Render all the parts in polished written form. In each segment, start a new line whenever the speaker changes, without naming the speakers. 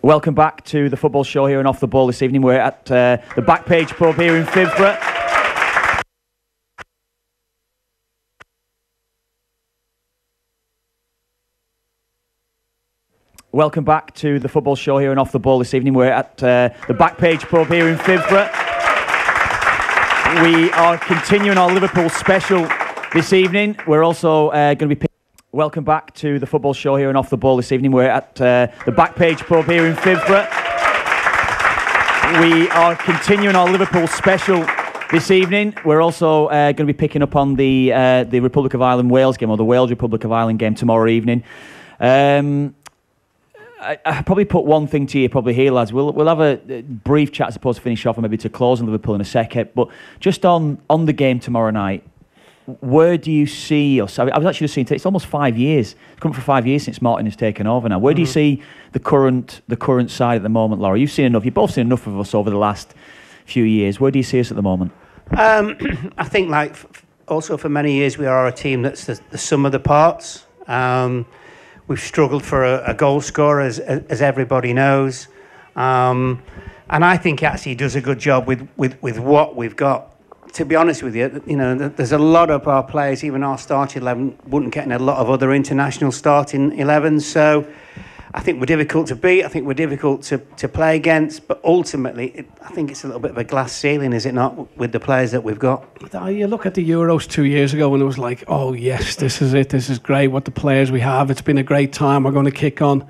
Welcome back to the football show here on Off The Ball this evening. We're at the Back Page pub here in Phibsboro. Welcome back to the football show here on Off The Ball this evening. We're at the Back Page pub here in Phibsboro. We are continuing our Liverpool special this evening. We're also going to be... Welcome back to the football show here on Off The Ball this evening. We're at the Back Page pub here in Phibsboro. We are continuing our Liverpool special this evening. We're also going to be picking up on the Republic of Ireland-Wales game, or the Wales-Republic of Ireland game tomorrow evening. I probably put one thing to you probably here, lads. We'll have a brief chat, I suppose, to finish off and maybe to close on Liverpool in a second. But just on the game tomorrow night, where do you see us? I was actually just seeing it's almost 5 years. It's come for 5 years since Martin has taken over now. Where do you see the current side at the moment, Laura? You've seen enough. You've both seen enough of us over the last few years. Where do you see us at the moment?
I think, also for many years, we are a team that's the sum of the parts. We've struggled for a goal scorer, as everybody knows. And I think actually he does a good job with what we've got. To be honest with you, there's a lot of our players, even our starting 11, wouldn't get in a lot of other international starting 11s. So I think we're difficult to beat. I think we're difficult to play against. But ultimately, I think it's a little bit of a glass ceiling, is it not, with the players that we've got?
You look at the Euros 2 years ago and it was like, oh, yes, this is it. This is great. What the players we have. It's been a great time. We're going to kick on.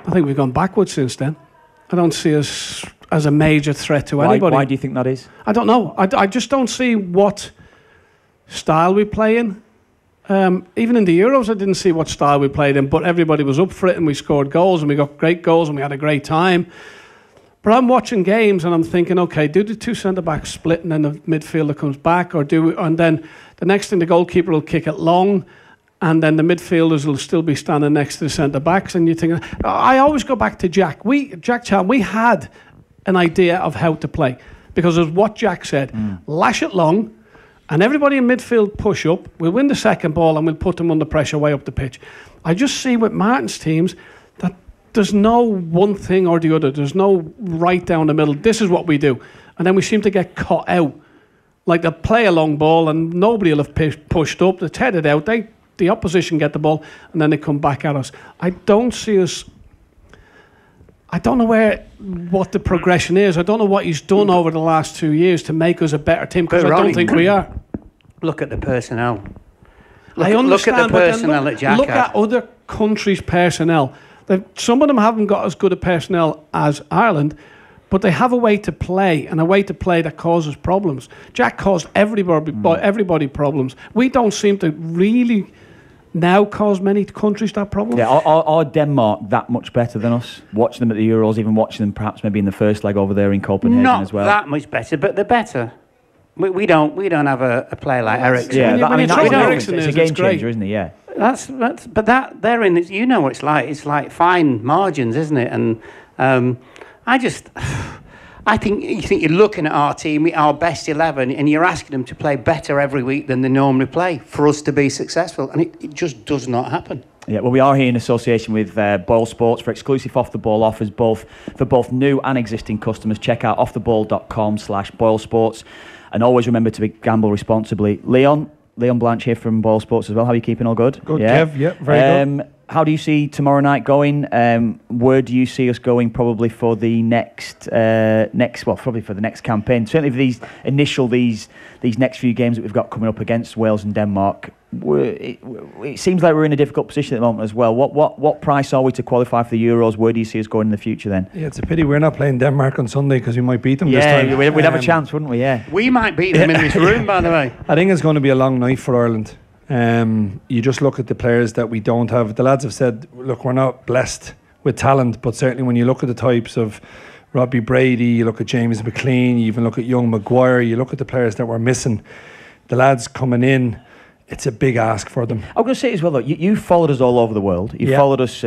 I think we've gone backwards since then. I don't see us as a major threat to anybody.
Why do you think that is?
I don't know. I just don't see what style we play in. Even in the Euros, I didn't see what style we played in, but everybody was up for it and we scored goals and we got great goals and we had a great time. But I'm watching games and I'm thinking, okay, do the two centre-backs split and then the midfielder comes back, and then the next thing the goalkeeper will kick it long and then the midfielders will still be standing next to the centre-backs, and you think... I always go back to Jack. Jack Chan, we had an idea of how to play because of what Jack said. Lash it long, and everybody in midfield push up. We'll win the second ball and we'll put them under pressure way up the pitch. I just see with Martin's teams that there's no one thing or the other. There's no right down the middle. This is what we do. And then we seem to get caught out. Like they'll play a long ball and nobody will have pushed up. They're headed out. The opposition get the ball and then they come back at us. I don't see us... I don't know what the progression is. I don't know what he's done over the last 2 years to make us a better team, because I don't think we are.
Look at the personnel.
I understand,
look at the personnel that Jack
look
had.
at other countries' personnel. Some of them haven't got as good a personnel as Ireland, but they have a way to play, and a way to play that causes problems. Jack caused everybody problems. We don't seem to really... now cause many countries that problem.
Yeah, are Denmark that much better than us? Watching them at the Euros, even watching them perhaps maybe in the first leg over there in Copenhagen as well.
Not that much better, but they're better. We don't have a player like Eriksen.
Yeah, it's a game changer, isn't he? Yeah.
They're in. You know what it's like. It's like fine margins, isn't it? And I think you're looking at our team, our best 11, and you're asking them to play better every week than they normally play for us to be successful, and it just does not happen.
Yeah, well, we are here in association with Boyle Sports for exclusive off-the-ball offers for both new and existing customers. Check out offtheball.com/Boyle Sports, and always remember to gamble responsibly. Leon Blanche here from Boyle Sports as well. How are you keeping? All good?
Good, yeah. Kev. Yeah, very good.
How do you see tomorrow night going? Where do you see us going probably for the probably for the next campaign? Certainly for these next few games that we've got coming up against Wales and Denmark. It seems like we're in a difficult position at the moment as well. What price are we to qualify for the Euros? Where do you see us going in the future then?
Yeah, it's a pity we're not playing Denmark on Sunday because we might beat them this time.
Yeah, we'd have a chance, wouldn't we? Yeah.
We might beat them in this room, by the way.
I think it's going to be a long night for Ireland. You just look at the players that we don't have. The lads have said, look, we're not blessed with talent, but certainly when you look at the types of Robbie Brady, you look at James McLean, you even look at young Maguire, you look at the players that we're missing, the lads coming in, it's a big ask for them.
I'm going to say as well, though, you followed us all over the world. You followed us.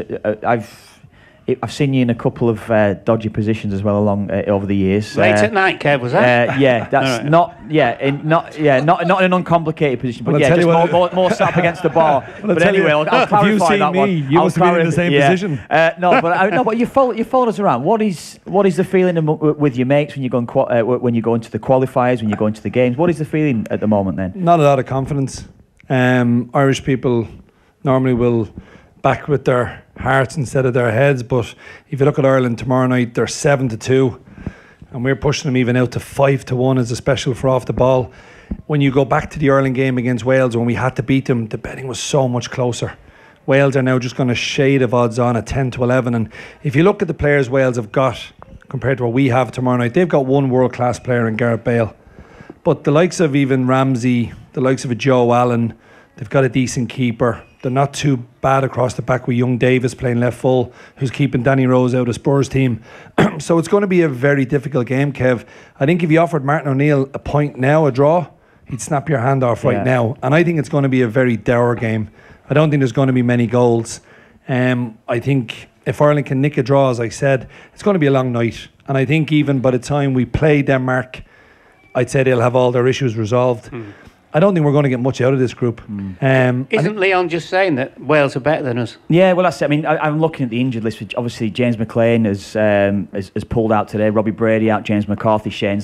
I've seen you in a couple of dodgy positions as well along over the years.
Late at night, Kev, was that?
Yeah, that's not in an uncomplicated position, but just more sat up against the bar. But anyway, I'll clarify that one.
You must have been in the same position.
But you followed us around. What is the feeling with your mates when you go into the qualifiers, when you go into the games? What is the feeling at the moment then?
Not a lot of confidence. Irish people normally will back with their hearts instead of their heads, but if you look at Ireland tomorrow night, they're 7-2 and we're pushing them even out to 5-1 as a special for Off The Ball. When you go back to the Ireland game against Wales, when we had to beat them, the betting was so much closer. Wales are now just going to shade of odds on at 10-11, and if you look at the players Wales have got compared to what we have tomorrow night, they've got one world-class player in Gareth Bale, but the likes of even Ramsey, the likes of a Joe Allen, they've got a decent keeper. They're not too bad across the back with young Davis playing left full, who's keeping Danny Rose out of Spurs team. So it's going to be a very difficult game, Kev. I think if you offered Martin O'Neill a point now, a draw, he'd snap your hand off right now. And I think it's going to be a very dour game. I don't think there's going to be many goals. I think if Ireland can nick a draw, as I said, it's going to be a long night. And I think even by the time we play Denmark, I'd say they'll have all their issues resolved. I don't think we're going to get much out of this group.
Isn't Leon just saying that Wales are better than us?
Yeah, well, that's it. I mean, I'm looking at the injured list. Which obviously, James McLean has pulled out today. Robbie Brady out. James McCarthy, Shane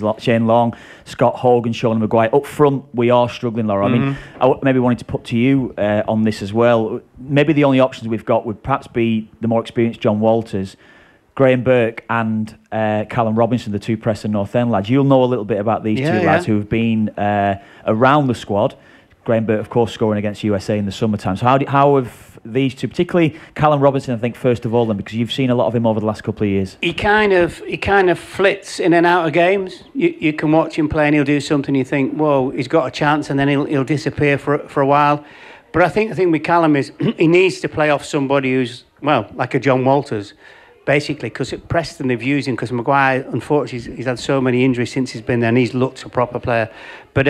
Long, Scott Hogan, Sean Maguire. Up front, we are struggling, Laura. I mean, I maybe wanted to put to you on this as well. Maybe the only options we've got would perhaps be the more experienced John Walters, Graham Burke and Callum Robinson, the two Preston North End lads. You'll know a little bit about these two lads who have been around the squad. Graham Burke, of course, scoring against USA in the summertime. So how have these two, particularly Callum Robinson, I think, first of all, then, because you've seen a lot of him over the last couple of years.
He kind of flits in and out of games. You can watch him play and he'll do something, you think, whoa, he's got a chance, and then he'll disappear for a while. But I think the thing with Callum is he needs to play off somebody who's, well, like a John Walters, basically, because at Preston they've used him, because Maguire, unfortunately, he's had so many injuries since he's been there, and he's looked a proper player. But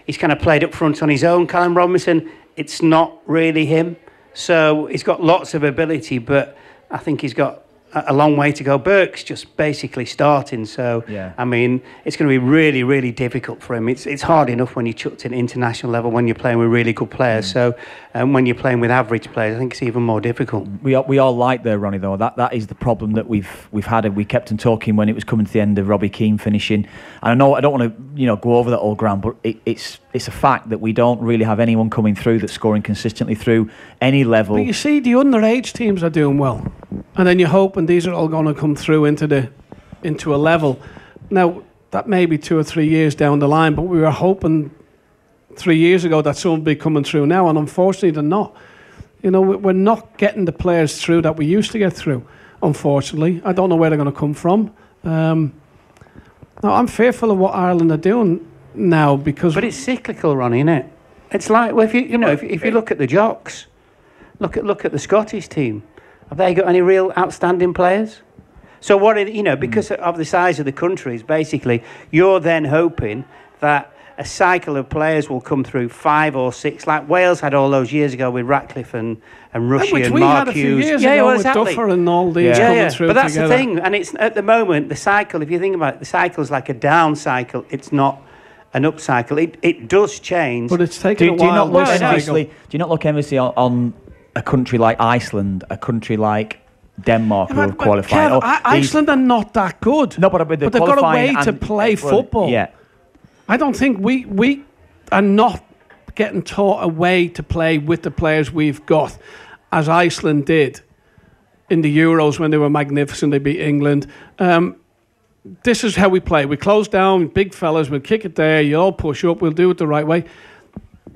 he's kind of played up front on his own. Callum Robinson, it's not really him. So he's got lots of ability, but I think he's got a long way to go. Burke's just basically starting, so I mean, it's going to be really, really difficult for him. It's hard enough when you're chucked at international level when you're playing with really good players. So when you're playing with average players, I think it's even more difficult.
We all like there, Ronnie, though. That is the problem that we've had. We kept on talking when it was coming to the end of Robbie Keane finishing. And I know I don't want to go over that old ground, but it's a fact that we don't really have anyone coming through that's scoring consistently through any level.
But you see, the underage teams are doing well, and then you hope, and these are all going to come through into a level. Now that may be 2 or 3 years down the line, but we were hoping 3 years ago that some would be coming through now, and unfortunately they're not. We're not getting the players through that we used to get through. Unfortunately, I don't know where they're going to come from. Now I'm fearful of what Ireland are doing now, because.
But it's cyclical, Ronnie, isn't it? It's like, well, if you look at the Jocks, look at the Scottish team. Have they got any real outstanding players? So because of the size of the countries, basically, you're then hoping that a cycle of players will come through, 5 or 6, like Wales had all those years ago with Ratcliffe and Rushy and Mark Hughes.
Which we had a few years ago with Duffer and all these coming through.
But that's
together.
The thing, and it's at the moment the cycle. If you think about it, the cycle's like a down cycle. It's not an up cycle. It does change,
but it's taken a while.
Do you not look endlessly on a country like Iceland, a country like Denmark, who have qualified?
Iceland are not that good.
No, but
they've got a way to play football.
Yeah.
I don't think we are not getting taught a way to play with the players we've got, as Iceland did in the Euros when they were magnificent. They beat England. This is how we play. We close down, big fellas, we'll kick it there, you all push up, we'll do it the right way.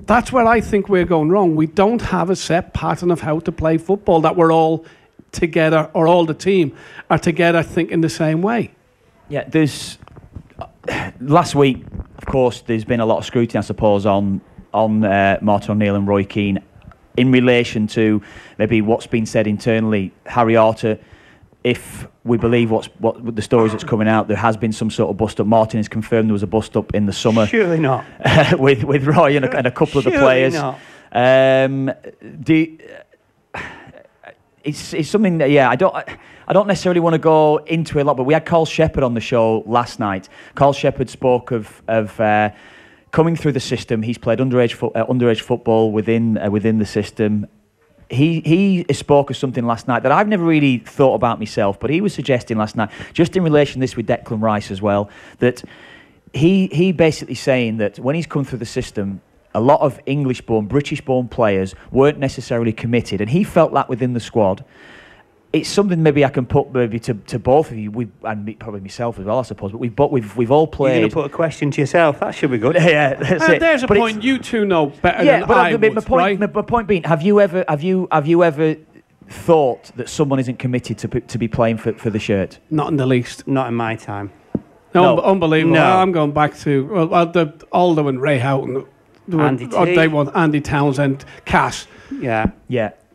That's where I think we're going wrong. We don't have a set pattern of how to play football, that we're all together, or all the team are together thinking the same way.
Yeah, there's... Last week, of course, there's been a lot of scrutiny, I suppose, on Martin O'Neill and Roy Keane in relation to maybe what's been said internally. Harry Arter, if we believe what the stories that's coming out, there has been some sort of bust up. Martin has confirmed there was a bust up in the summer.
Surely not.
with Roy and a couple of the players.
Not.
It's something that, I I don't necessarily want to go into it a lot, but we had Carl Shepherd on the show last night. Carl Shepherd spoke of coming through the system. He's played underage football within the system. He spoke of something last night that I've never really thought about myself, but he was suggesting last night, just in relation to this with Declan Rice as well, that he basically saying that when he's come through the system, a lot of English-born, British-born players weren't necessarily committed, and he felt that within the squad. It's something maybe I can put maybe to both of you, and probably myself as well, I suppose. But we've all played.
You're going to put a question to yourself. That should be good.
Yeah, that's it.
There's a
but
point you two know better than I would.
My point being, have you ever thought that someone isn't committed to be playing for the shirt?
Not in the least.
Not in my time.
No. Unbelievable.
No.
I'm going back to Aldo and Ray Houghton.
Andy T.
They want Andy Townsend, Cass.
Yeah.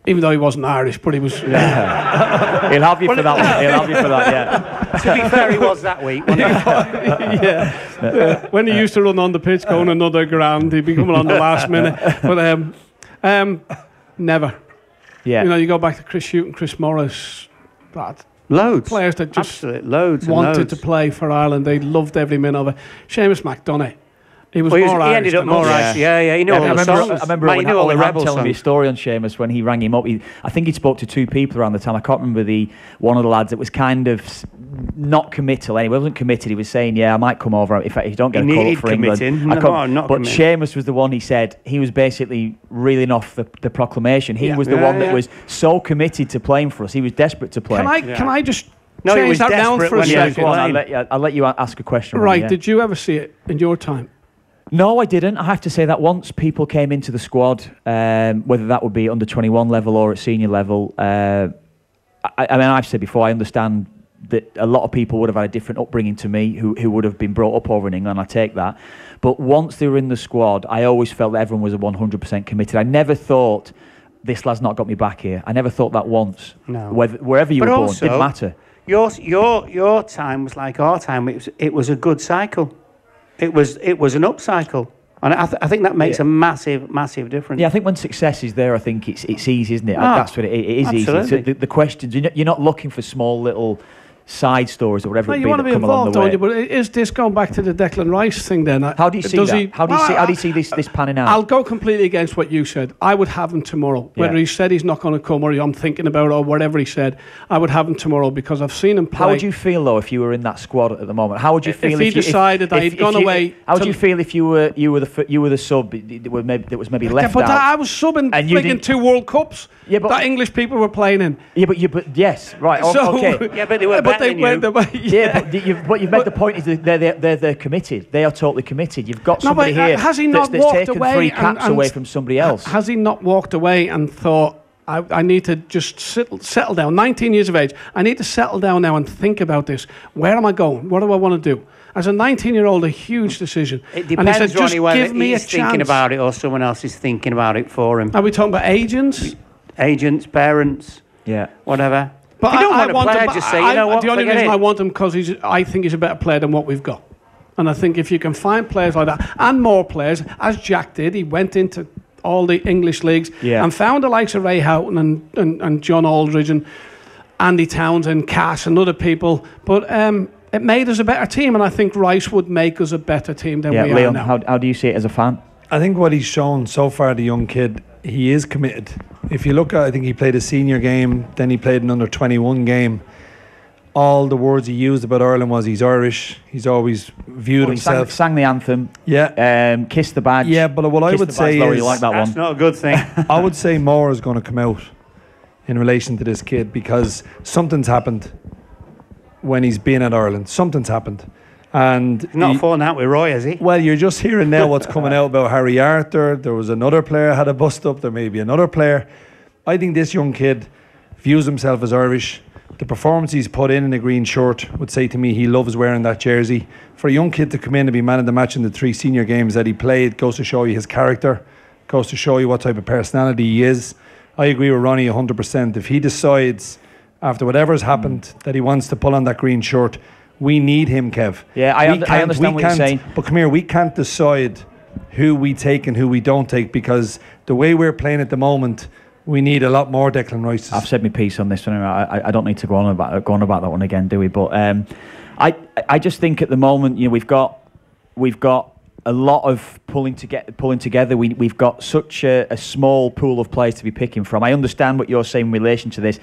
Even though he wasn't Irish, but he was.
Yeah. He'll have you for that one. He'll have you for that, yeah.
To be fair, he was that week, wasn't he?
Yeah. When he used to run on the pitch going another grand, he'd be coming on the last minute. But never.
Yeah.
You know, you go back to Chris Hughton, Chris Morris,
Loads.
players that just
loads
wanted to play for Ireland. They loved every minute of it. Seamus McDonough. He was more Irish.
He ended up more Irish. Yeah. You know all the songs.
I remember
Mate,
when
all the
Ham
rebel
telling me a
songs.
story on Seamus when he rang him up. I think he spoke to two people around the time. I can't remember one of the lads that was kind of not committal. Anyway, he wasn't committed. He was saying, "Yeah, I might come over if you don't get a call up for England." But Seamus was the one. He said he was basically reeling off the proclamation. He was the one that was so committed to playing for us. He was desperate to play.
Can I just
No, he
change
was
that round
desperate
for a
when he was
second?
I'll let you ask a question.
Right? Did you ever see it in your time?
No, I didn't. I have to say that once people came into the squad, whether that would be under 21 level or at senior level, I mean, I've said before, I understand that a lot of people would have had a different upbringing to me who would have been brought up over in England. I take that. But once they were in the squad, I always felt that everyone was 100% committed. I never thought, this lad's not got me back here. I never thought that once.
No.
Wherever you were born, it didn't matter.
Your time was like our time. It was a good cycle. It was an upcycle, and I think that makes a massive difference.
Yeah, I think when success is there, I think it's easy, isn't it? That's what it is.
Absolutely.
Easy. So the questions, you're not looking for small little side stories or whatever it be
you want
that
to be
come along
involved,
the way.
don't you? But is this going back to the Declan Rice thing then?
How do you see that? How do you see this panning out?
I'll go completely against what you said. I would have him tomorrow. Whether he said he's not going to come or I'm thinking about it or whatever he said, I would have him tomorrow because I've seen him play.
How would you feel though if you were in that squad at the moment? How would you feel
if he decided that he'd gone away?
How would you feel if you were the sub that was maybe left out?
I was subbing freaking 2 World Cups.
Yeah, but
that English people were playing in.
Yeah, but yes, right.
So,
okay.
Yeah, but they were better than you.
Yeah, but you've made the point is that they're committed. They are totally committed. You've got somebody here
has he not
that's
walked
taken
away
3 caps away from somebody else.
Has he not walked away and thought, I need to just settle down? 19 years of age. I need to settle down now and think about this. Where am I going? What do I want to do? As a 19-year-old, a huge decision.
It depends,
and he said,
Ronnie, whether
he's
thinking about it or someone else is thinking about it for him.
Are we talking about agents?
Agents, parents, whatever.
But
if you don't
I
want to play, just say, you know what,
the only
forget
reason
it.
I want him because I think he's a better player than what we've got. And I think if you can find players like that, and more players, as Jack did, he went into all the English leagues and found the likes of Ray Houghton and John Aldridge and Andy Townsend, Cass and other people. But it made us a better team, and I think Rice would make us a better team than we
Leon,
are now.
how do you see it as a fan?
I think what he's shown so far, the young kid, he is committed. If you look at, I think he played a senior game, then he played an under-21 game. All the words he used about Ireland was he's Irish. He's always viewed himself.
He sang the anthem.
Yeah.
Kissed the badge.
Yeah, but what I would say is,
you like that
that's
one.
not a good thing.
I would say more is going to come out in relation to this kid because something's happened when he's been at Ireland. Something's happened. And
He's not falling out with Roy, is he?
Well, you're just hearing now what's coming out about Harry Arthur. There was another player had a bust up. There may be another player. I think this young kid views himself as Irish. The performance he's put in a green shirt would say to me he loves wearing that jersey. For a young kid to come in and be man of the match in the 3 senior games that he played goes to show you his character, goes to show you what type of personality he is. I agree with Ronnie 100%. If he decides after whatever's happened that he wants to pull on that green shirt, we need him, Kev.
Yeah, I understand what you're saying.
But come here, we can't decide who we take and who we don't take because the way we're playing at the moment, we need a lot more Declan Rice.
I've said my piece on this one. I don't need to go on about that one again, do we? But I just think at the moment, we've got a lot of pulling together. We've got such a small pool of players to be picking from. I understand what you're saying in relation to this.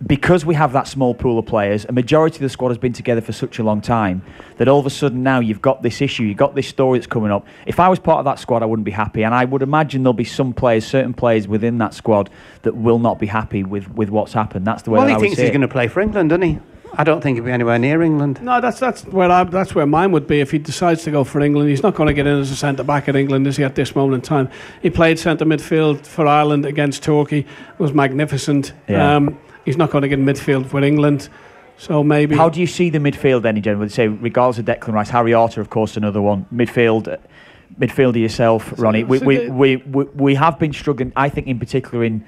Because we have that small pool of players, a majority of the squad has been together for such a long time that all of a sudden now you've got this issue, you've got this story that's coming up. If I was part of that squad, I wouldn't be happy, and I would imagine there'll be certain players within that squad that will not be happy with what's happened. That's the way. Well,
he thinks he's going to play for England, doesn't he? I don't think he'll be anywhere near England.
No, that's where mine would be if he decides to go for England. He's not going to get in as a centre back at England, is he, at this moment in time? He played centre midfield for Ireland against Turkey. It was magnificent. Yeah. He's not going to get in midfield for England, so maybe. How
do you see the midfield then in general? Say, regardless of Declan Rice, Harry Arter, of course, another one. Midfielder yourself, Ronnie. We have been struggling, I think, in particular in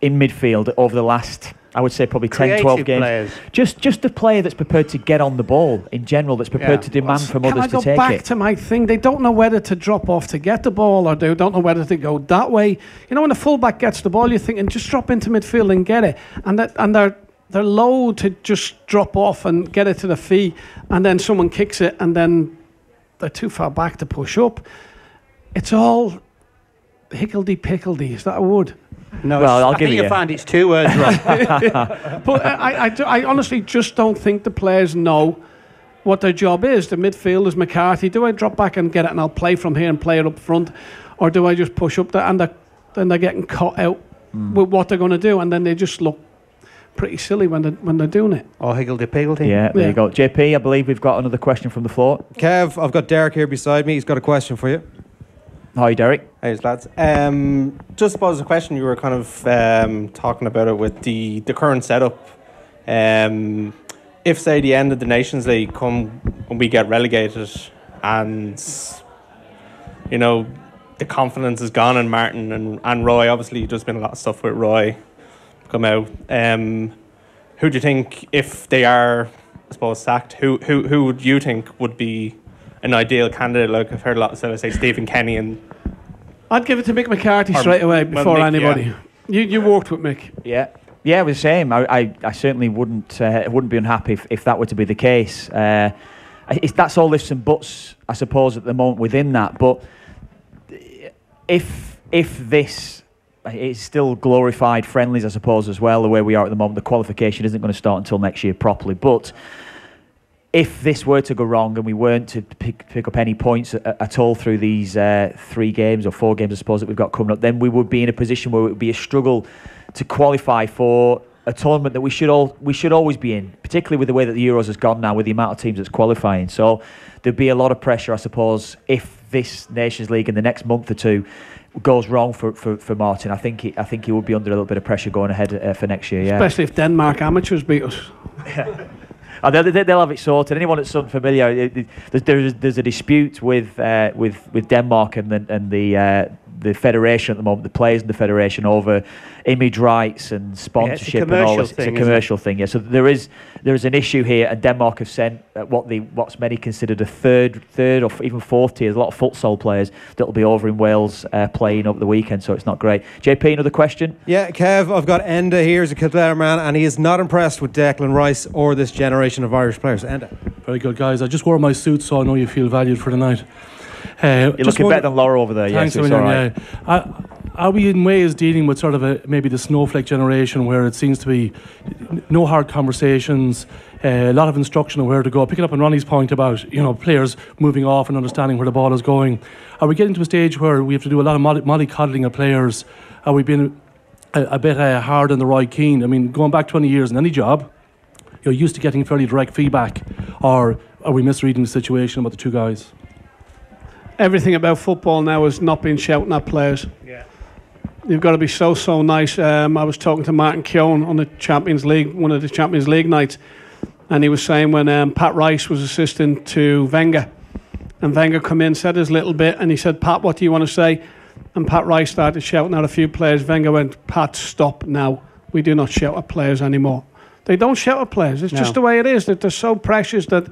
midfield over the last, I would say, probably 10, 12 games. Players. Just a player that's prepared to get on the ball in general, that's prepared to demand from others to take it.
Can I go back to my thing? They don't know whether to drop off to get the ball, or they don't know whether to go that way. When the fullback gets the ball, you're thinking, just drop into midfield and get it. And they're low to just drop off and get it to the feet, and then someone kicks it, and then they're too far back to push up. It's all higgledy-pickledy. Is that a word?
No, well, I think you'll find it's 2 words wrong.
But I honestly just don't think the players know what their job is. The midfielders, McCarthy, do I drop back and get it and I'll play from here and play it up front, or do I just push up there and then they're getting caught out with what they're going to do, and then they just look pretty silly when they're doing it.
Or higgledy-piggledy.
Yeah, there you go. JP, I believe we've got another question from the floor.
Kev, I've got Derek here beside me. He's got a question for you.
Hi, Derek.
Hey, lads. Just suppose a question, you were kind of talking about it with the current setup. If, say, the end of the Nations League come and we get relegated and, the confidence is gone in Martin and Roy, obviously there's been a lot of stuff with Roy come out. Who do you think, if they are, I suppose, sacked, who would you think would be an ideal candidate? Like, I've heard a lot of say Stephen Kenny, and
I'd give it to Mick McCarthy straight away before Mick, anybody. Yeah. You worked with Mick.
Yeah, it was the same. I certainly wouldn't be unhappy if that were to be the case. That's all ifs and buts, I suppose, at the moment within that. But if this, it's still glorified friendlies, I suppose, as well, the way we are at the moment. The qualification isn't going to start until next year properly, but if this were to go wrong and we weren't to pick up any points at all through these 3 games or 4 games, I suppose, that we've got coming up, then we would be in a position where it would be a struggle to qualify for a tournament that we should always be in, particularly with the way that the Euros has gone now, with the amount of teams that's qualifying. So there'd be a lot of pressure, I suppose, if this Nations League in the next month or 2 goes wrong for Martin. I think he would be under a little bit of pressure going ahead for next year. Yeah,
especially if Denmark amateurs beat us.
Oh, they'll have it sorted. Anyone that's unfamiliar, there's a dispute with Denmark and the federation at the moment, the players in the federation, over image rights and sponsorship and all this. It's a commercial thing. Yeah. So there is an issue here, and Denmark have sent what's many considered a third or even 4th tier. There's a lot of futsal players that will be over in Wales playing over the weekend, so it's not great. JP, another question?
Yeah, Kev, I've got Enda here. He's a Kildare man, and he is not impressed with Declan Rice or this generation of Irish players. Enda.
Very good, guys. I just wore my suit, so I know you feel valued for the night.
You're looking better than Laura over there.
Thanks,
yes, it's all right.
Are we in ways dealing with sort of maybe the snowflake generation, where it seems to be no hard conversations, a lot of instruction on where to go? Picking up on Ronnie's point about players moving off and understanding where the ball is going, are we getting to a stage where we have to do a lot of mollycoddling of players? Are we being a bit hard on the Roy Keane? I mean, going back 20 years in any job, you're used to getting fairly direct feedback, or are we misreading the situation about the 2 guys?
Everything about football now is not being shouting at players.
Yeah.
You've got to be so nice. I was talking to Martin Keown on the Champions League, one of the Champions League nights, and he was saying when Pat Rice was assistant to Wenger, and Wenger come in, said his little bit, and he said, "Pat, what do you want to say?" And Pat Rice started shouting at a few players. Wenger went, "Pat, stop now. We do not shout at players anymore." They don't shout at players. It's just the way it is. That they're so precious that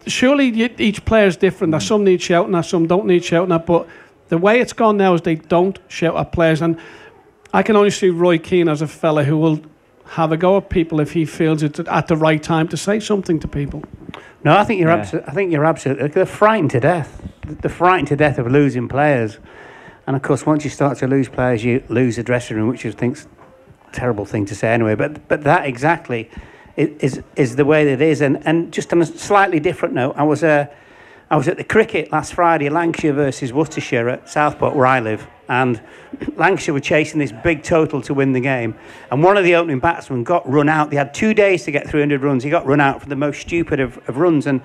surely each player is different. There's some need shouting at, some don't need shouting at, but The way it's gone now is they don't shout at players, and I can only see Roy Keane as a fella who will have a go at people if he feels it's at the right time to say something to people.
No, I think you're absolutely. They're frightened to death. They're frightened to death of losing players, and of course, once you start to lose players, you lose the dressing room, which I think's a terrible thing to say anyway. But that exactly is the way that it is. And just on a slightly different note, I was at the cricket last Friday, Lancashire versus Worcestershire at Southport, where I live. And Lancashire were chasing this big total to win the game. And one of the opening batsmen got run out. They had 2 days to get 300 runs. He got run out for the most stupid of runs. And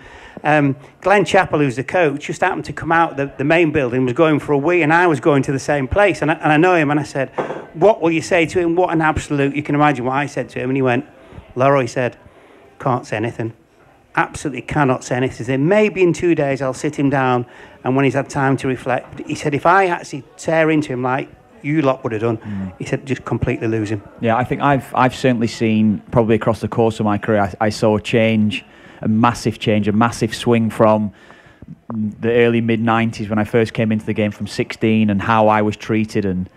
Glenn Chappell, who's the coach, just happened to come out the main building, was going for a wee, and I was going to the same place. And I know him, and I said, what will you say to him? What an absolute... You can imagine what I said to him. And he went, Laura, he said, can't say anything. Absolutely cannot say anything. He said, maybe in 2 days I'll sit him down, and when he's had time to reflect, he said, if I actually tear into him like you lot would have done, he said, just completely lose him.
Yeah, I think I've certainly seen, probably across the course of my career, I saw a massive swing from the early mid-90s when I first came into the game from 16, and how I was treated. And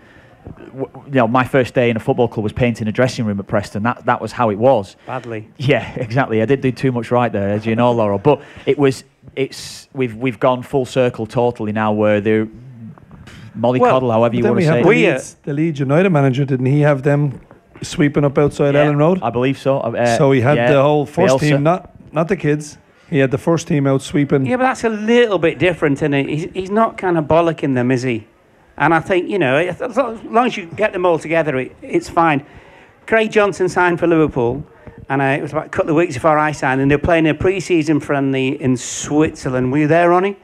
my first day in a football club was painting a dressing room at Preston. That was how it was.
Badly.
Yeah, exactly. I didn't do too much right there, as you know, Laurel. But we've gone full circle totally now, where they're mollycoddle, however you want to say it.
The Leeds United manager, didn't he have them sweeping up outside Ellen Road?
I believe so.
So he had the whole first team, not the kids. He had the first team out sweeping.
Yeah, but that's a little bit different, isn't it? He's not kind of bollocking them, is he? And I think, as long as you get them all together, it's fine. Craig Johnson signed for Liverpool, and it was about a couple of weeks before I signed, and they were playing a pre-season friendly in Switzerland. Were you there, Ronnie?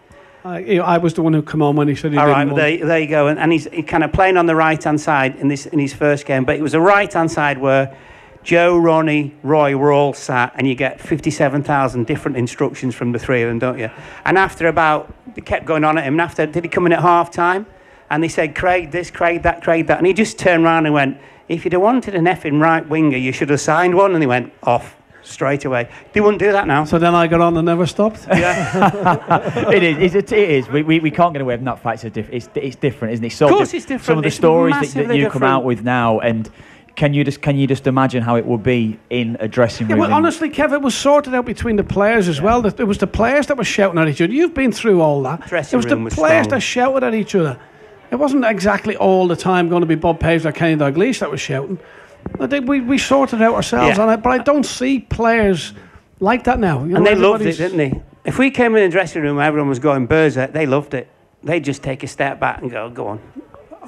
I was the one who come on when he said he didn't.
All right, there you go. And he's kind of playing on the right-hand side in his first game, but it was a right-hand side where Joe, Ronnie, Roy were all sat, and you get 57,000 different instructions from the three of them, don't you? And after they kept going on at him, and did he come in at half-time? And they said, Craig this, Craig that. And he just turned around and went, if you'd have wanted an effing right winger, you should have signed one. And he went off straight away. They wouldn't do that now.
So then I got on and never stopped?
Yeah.
It is. We can't get away from that fact. It's different, isn't it? So
of course it's different.
Some of the stories that you come out with now, and can you just imagine how it would be in a dressing room?
Yeah, well, honestly, Kev, it was sorted out between the players as well. It was the players that were shouting at each other. You've been through all that. It was the players that shouted at each other. It wasn't exactly all the time going to be Bob Page or Kenny Dalglish that was shouting. We sorted out ourselves on it, but I don't see players like that now.
And they loved it, didn't they? If we came in the dressing room, everyone was going berserk. They loved it. They'd just take a step back and go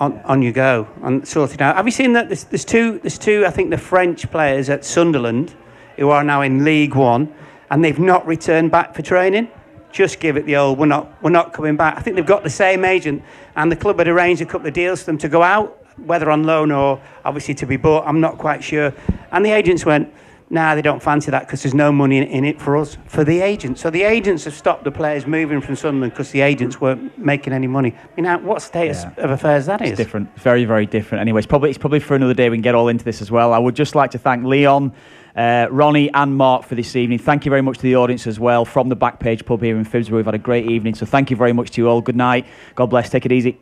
on you go, and sort it out. Have you seen that? There's two. I think the French players at Sunderland who are now in League One, and they've not returned back for training. Just give it the old, we're not coming back. I think they've got the same agent, and the club had arranged a couple of deals for them to go out, whether on loan or obviously to be bought, I'm not quite sure. And the agents went, nah, they don't fancy that because there's no money in it for us, for the agents. So the agents have stopped the players moving from Sunderland because the agents weren't making any money. What status of affairs that is?
It's different, very, very different. Anyway, it's probably for another day we can get all into this as well. I would just like to thank Leon, Ronnie and Mark for this evening. Thank you very much to the audience as well from the Back Page pub here in Phibsboro. We've had a great evening, so thank you very much to you all. Good night. God bless. Take it easy.